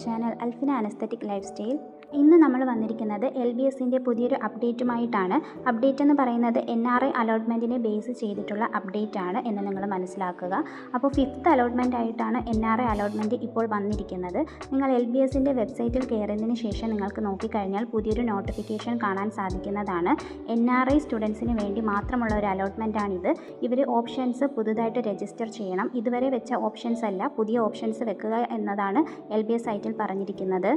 Channel Alfina an aesthetic lifestyle. ഇന്ന് നമ്മൾ വന്നിരിക്കുന്നത് LBSൻ്റെ പുതിയൊരു അപ്ഡേറ്റുമായിട്ടാണ്. അപ്ഡേറ്റ് എന്ന് പറയുന്നത് NRI അലോട്ട്മെൻറ്റിനെ ബേസ് ചെയ്തിട്ടുള്ള അപ്ഡേറ്റ് ആണ് എന്ന് നിങ്ങൾ മനസ്സിലാക്കുക. അപ്പോൾ 5th അലോട്ട്മെൻ്റ് ആയിട്ടാണ് NRI അലോട്ട്മെൻറ്റ് ഇപ്പോൾ വന്നിരിക്കുന്നത്. നിങ്ങൾ LBSൻ്റെ വെബ്സൈറ്റിൽ കയറിയതിന് ശേഷം നിങ്ങൾക്ക് നോക്കിക്കഴിഞ്ഞാൽ പുതിയൊരു നോട്ടിഫിക്കേഷൻ കാണാൻ സാധിക്കുന്നതാണ്. NRI സ്റ്റുഡൻസിന് വേണ്ടി മാത്രമുള്ള ഒരു അലോട്ട്മെൻറ്റാണിത്. ഇവർ ഓപ്ഷൻസ് പുതുതായിട്ട് രജിസ്റ്റർ ചെയ്യണം. ഇതുവരെ വെച്ച ഓപ്ഷൻസ് അല്ല, പുതിയ ഓപ്ഷൻസ് വെക്കുക എന്നതാണ് LBS സൈറ്റിൽ പറഞ്ഞിരിക്കുന്നത്.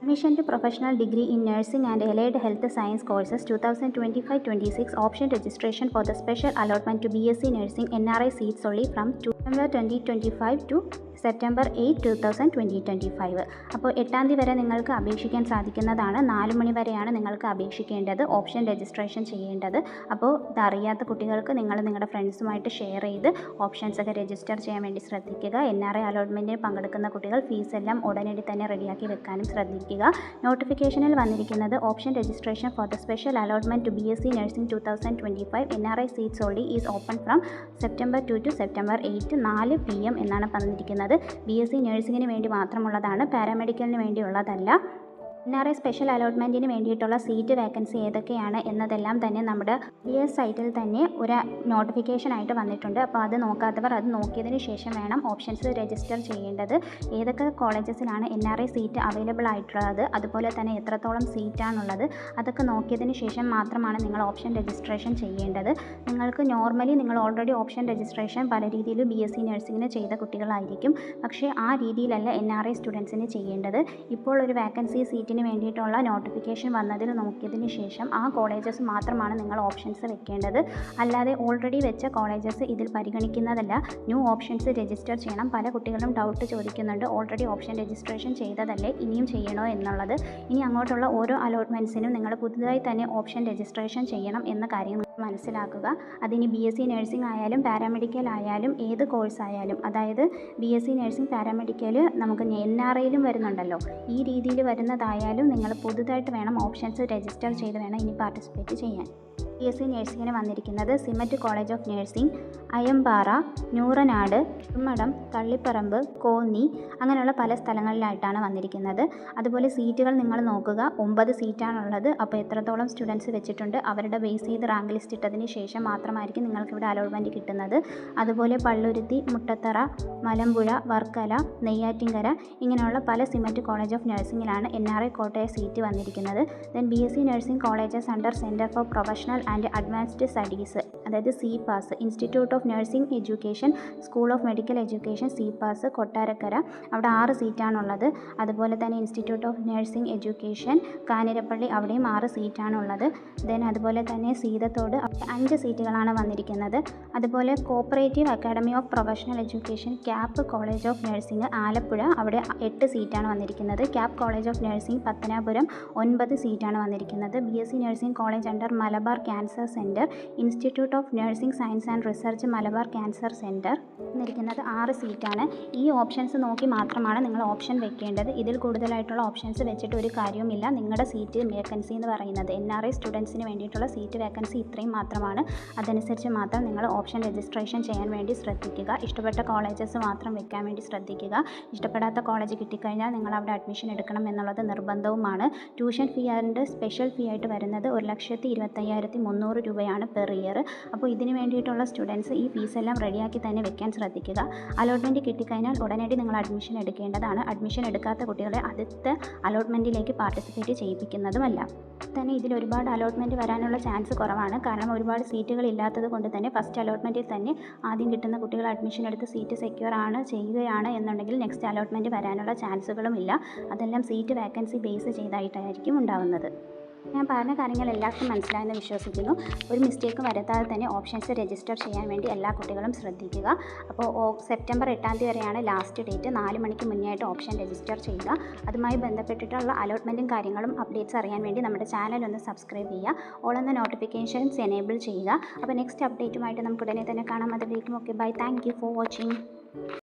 Admission to professional degree in nursing and allied health science courses 2025-26 option registration for the special allotment to BSc Nursing NRI seats only from November 2025 to September 8, 2025. അപ്പോൾ 8-ാം തീയതി വരെ നിങ്ങൾക്ക് അപേക്ഷിക്കാൻ സാധിക്കുന്നതാണ്. 4 മണി വരെയാണ് നിങ്ങൾക്ക് അപേക്ഷിക്കേണ്ടത്, ഓപ്ഷൻ രജിസ്ട്രേഷൻ ചെയ്യേണ്ടത്. അപ്പോൾ ഇതറിയാത്ത കുട്ടികൾക്ക് നിങ്ങൾ നിങ്ങളുടെ ഫ്രണ്ട്സുമായിട്ട് ഷെയർ ചെയ്ത് ഓപ്ഷൻസ് ഒക്കെ രജിസ്റ്റർ ചെയ്യാൻ വേണ്ടി ശ്രദ്ധിക്കുക. NRI അലോട്ട്മെൻറ്റിന് പങ്കെടുക്കുന്ന കുട്ടികൾ ഫീസ് എല്ലാം ഉടനടി തന്നെ റെഡിയാക്കി വെക്കാനും ശ്രദ്ധിക്കുക. നോട്ടിഫിക്കേഷനിൽ വന്നിരിക്കുന്നത് option registration for the special allotment to BSc Nursing 2025 NRI seats only is open from September 2 to September 8 4 PM എന്നാണ് പറഞ്ഞിരിക്കുന്നത്. BSc നഴ്സിങ്ങിന് വേണ്ടി മാത്രമുള്ളതാണ്, പാരാമെഡിക്കലിന് വേണ്ടിയുള്ളതല്ല. NRI സ്പെഷ്യൽ അലോട്ട്മെൻറ്റിന് വേണ്ടിയിട്ടുള്ള സീറ്റ് വേക്കൻസി ഏതൊക്കെയാണ് എന്നതെല്ലാം തന്നെ നമ്മുടെ LBS സൈറ്റിൽ തന്നെ ഒരു നോട്ടിഫിക്കേഷൻ ആയിട്ട് വന്നിട്ടുണ്ട്. അപ്പോൾ അത് നോക്കാത്തവർ അത് നോക്കിയതിന് ശേഷം വേണം ഓപ്ഷൻസ് രജിസ്റ്റർ ചെയ്യേണ്ടത്. ഏതൊക്കെ കോളേജസിലാണ് NRI സീറ്റ് അവൈലബിൾ ആയിട്ടുള്ളത്, അതുപോലെ തന്നെ എത്രത്തോളം സീറ്റാണുള്ളത്, അതൊക്കെ നോക്കിയതിന് ശേഷം മാത്രമാണ് നിങ്ങൾ ഓപ്ഷൻ രജിസ്ട്രേഷൻ ചെയ്യേണ്ടത്. നിങ്ങൾക്ക് നോർമലി നിങ്ങൾ ഓൾറെഡി ഓപ്ഷൻ രജിസ്ട്രേഷൻ പല രീതിയിൽ BSc നഴ്സിങ്ങിന് ചെയ്ത കുട്ടികളായിരിക്കും. പക്ഷേ ആ രീതിയിലല്ല NRI സ്റ്റുഡൻസിന് ചെയ്യേണ്ടത്. ഇപ്പോൾ ഒരു വേക്കൻസി സീറ്റ് വേണ്ടിയിട്ടുള്ള നോട്ടിഫിക്കേഷൻ വന്നതിൽ നോക്കിയതിന് ശേഷം ആ കോളേജസ് മാത്രമാണ് നിങ്ങൾ ഓപ്ഷൻസ് വെക്കേണ്ടത്. അല്ലാതെ ഓൾറെഡി വെച്ച കോളേജസ് ഇതിൽ പരിഗണിക്കുന്നതല്ല. ന്യൂ ഓപ്ഷൻസ് രജിസ്റ്റർ ചെയ്യണം. പല കുട്ടികളും ഡൗട്ട് ചോദിക്കുന്നുണ്ട്, ഓൾറെഡി ഓപ്ഷൻ രജിസ്ട്രേഷൻ ചെയ്തതല്ലേ ഇനിയും ചെയ്യണോ എന്നുള്ളത്. ഇനി അങ്ങോട്ടുള്ള ഓരോ അലോട്ട്മെൻറ്റ്സിനും നിങ്ങൾ പുതുതായി തന്നെ ഓപ്ഷൻ രജിസ്ട്രേഷൻ ചെയ്യണം എന്ന കാര്യം മനസ്സിലാക്കുക. അതിന് BSc നഴ്സിംഗ് ആയാലും പാരാമെഡിക്കൽ ആയാലും ഏത് കോഴ്സ് ആയാലും, അതായത് BSc നഴ്സിംഗ് പാരാമെഡിക്കൽ നമുക്ക് NRIയിലും വരുന്നുണ്ടല്ലോ, ഈ രീതിയിൽ വരുന്നതായാലും നിങ്ങൾ പുതുതായിട്ട് വേണം ഓപ്ഷൻസ് രജിസ്റ്റർ ചെയ്ത് വേണം ഇനി പാർട്ടിസിപ്പേറ്റ് ചെയ്യാൻ. BSc നഴ്സിങ്ങിന് വന്നിരിക്കുന്നത് SIMET college of nursing, Ayampara, Nooranad, Ummadam, Thalipparamba, Konni അങ്ങനെയുള്ള പല സ്ഥലങ്ങളിലായിട്ടാണ് വന്നിരിക്കുന്നത്. അതുപോലെ സീറ്റുകൾ നിങ്ങൾ നോക്കുക, 9 സീറ്റാണുള്ളത്. അപ്പോൾ എത്രത്തോളം സ്റ്റുഡൻസ് വെച്ചിട്ടുണ്ട് അവരുടെ ബേസ് ചെയ്ത് റാങ്ക് ലിസ്റ്റ് ഇട്ടതിന് ശേഷം മാത്രമായിരിക്കും നിങ്ങൾക്കിവിടെ അലോട്ട്മെൻറ്റ് കിട്ടുന്നത്. അതുപോലെ പള്ളുരുത്തി, മുട്ടത്തറ, മലമ്പുഴ, വർക്കല, നെയ്യാറ്റിൻകര ഇങ്ങനെയുള്ള പല സിമറ്റ് കോളേജ് ഓഫ് നഴ്സിംഗിലാണ് NRI കോട്ടയ സീറ്റ് വന്നിരിക്കുന്നത്. Then BSc nursing colleges under centre for professional and advanced studies, അതായത് CPAS, institute of nursing education, school of medical education, CPAS Kottarakkara, അവിടെ 6 സീറ്റാണുള്ളത്. അതുപോലെ തന്നെ institute of nursing education Kanjirappally, അവിടെയും 6 സീറ്റാണുള്ളത്. ദെൻ അതുപോലെ തന്നെ സീതത്തോട് 5 സീറ്റുകളാണ് വന്നിരിക്കുന്നത്. അതുപോലെ cooperative academy of professional education cap college of nursing Alappuzha, അവിടെ 8 സീറ്റാണ് വന്നിരിക്കുന്നത്. Cap college of nursing Pathanapuram 9 സീറ്റാണ് വന്നിരിക്കുന്നത്. BSc nursing college under Malabar cancer centre, institute of nursing science and research Malabar cancer centre വന്നിരിക്കുന്നത് 6 സീറ്റാണ്. ഈ ഓപ്ഷൻസ് നോക്കി മാത്രമാണ് നിങ്ങൾ ഓപ്ഷൻ വെക്കേണ്ടത്. ഇതിൽ കൂടുതലായിട്ടുള്ള ഓപ്ഷൻസ് വെച്ചിട്ട് ഒരു കാര്യവുമില്ല. നിങ്ങളുടെ സീറ്റ് വേക്കൻസി എന്ന് പറയുന്നത് NRI സ്റ്റുഡൻസിന് വേണ്ടിയിട്ടുള്ള സീറ്റ് വേക്കൻസി ഇത്രയും മാത്രമാണ്. അതനുസരിച്ച് മാത്രം നിങ്ങൾ ഓപ്ഷൻ രജിസ്ട്രേഷൻ ചെയ്യാൻ വേണ്ടി ശ്രദ്ധിക്കുക. ഇഷ്ടപ്പെട്ട കോളേജസ് മാത്രം വെക്കാൻ വേണ്ടി ശ്രദ്ധിക്കുക. ഇഷ്ടപ്പെടാത്ത കോളേജ് കിട്ടിക്കഴിഞ്ഞാൽ നിങ്ങൾ അവിടെ അഡ്മിഷൻ എടുക്കണം എന്നുള്ളത് നിർബന്ധവുമാണ്. ട്യൂഷൻ ഫീ ആൻഡ് സ്പെഷ്യൽ ഫീ ആയിട്ട് വരുന്നത് 1,25,300 രൂപയാണ് പെർ ഇയർ. അപ്പോൾ ഇതിന് വേണ്ടിയിട്ടുള്ള സ്റ്റുഡൻസ് ഈ ഫീസെല്ലാം റെഡിയാക്കി തന്നെ വെക്കാൻ ശ്രദ്ധിക്കുക. അലോട്ട്മെൻറ്റ് കിട്ടിക്കഴിഞ്ഞാൽ ഉടനടി നിങ്ങൾ അഡ്മിഷൻ എടുക്കേണ്ടതാണ്. അഡ്മിഷൻ എടുക്കാത്ത കുട്ടികളെ അടുത്ത അലോട്ട്മെൻറ്റിലേക്ക് പാർട്ടിസിപ്പേറ്റ് ചെയ്യിപ്പിക്കുന്നതുമല്ല. തന്നെ ഇതിൽ ഒരുപാട് അലോട്ട്മെൻറ്റ് വരാനുള്ള ചാൻസ് കുറവാണ്. കാരണം ഒരുപാട് സീറ്റുകൾ ഇല്ലാത്തത് കൊണ്ട് തന്നെ ഫസ്റ്റ് അലോട്ട്മെൻറ്റിൽ തന്നെ ആദ്യം കിട്ടുന്ന കുട്ടികൾ അഡ്മിഷൻ എടുത്ത് സീറ്റ് സെക്യൂർ ചെയ്യുകയാണ് എന്നുണ്ടെങ്കിൽ നെക്സ്റ്റ് അലോട്ട്മെൻറ്റ് വരാനുള്ള ചാൻസുകളും ഇല്ല. അതെല്ലാം സീറ്റ് വേക്കൻസി ബേസ് ചെയ്തായിട്ടായിരിക്കും ഉണ്ടാവുന്നത്. ഞാൻ പറഞ്ഞ കാര്യങ്ങൾ എല്ലാവർക്കും മനസ്സിലായെന്ന് വിശ്വസിക്കുന്നു. ഒരു മിസ്റ്റേക്കും വരുത്താതെ തന്നെ ഓപ്ഷൻസ് രജിസ്റ്റർ ചെയ്യാൻ വേണ്ടി എല്ലാ കുട്ടികളും ശ്രദ്ധിക്കുക. അപ്പോൾ സെപ്റ്റംബർ 8-ാം തീയതി വരെയാണ് ലാസ്റ്റ് ഡേറ്റ്. 4 മണിക്ക് മുന്നേ ആയിട്ട് ഓപ്ഷൻ രജിസ്റ്റർ ചെയ്യുക. അതുമായി ബന്ധപ്പെട്ടിട്ടുള്ള അലോട്ട്മെൻറ്റും കാര്യങ്ങളും അപ്ഡേറ്റ്സ് അറിയാൻ വേണ്ടി നമ്മുടെ ചാനൽ ഒന്ന് സബ്സ്ക്രൈബ് ചെയ്യുക. ഓൾ എന്ന നോട്ടിഫിക്കേഷൻസ് എനേബിൾ ചെയ്യുക. അപ്പോൾ നെക്സ്റ്റ് അപ്ഡേറ്റുമായിട്ട് നമുക്ക് ഉടനെ തന്നെ കാണാം. അതിലേക്കും okay bye. Thank you for watching.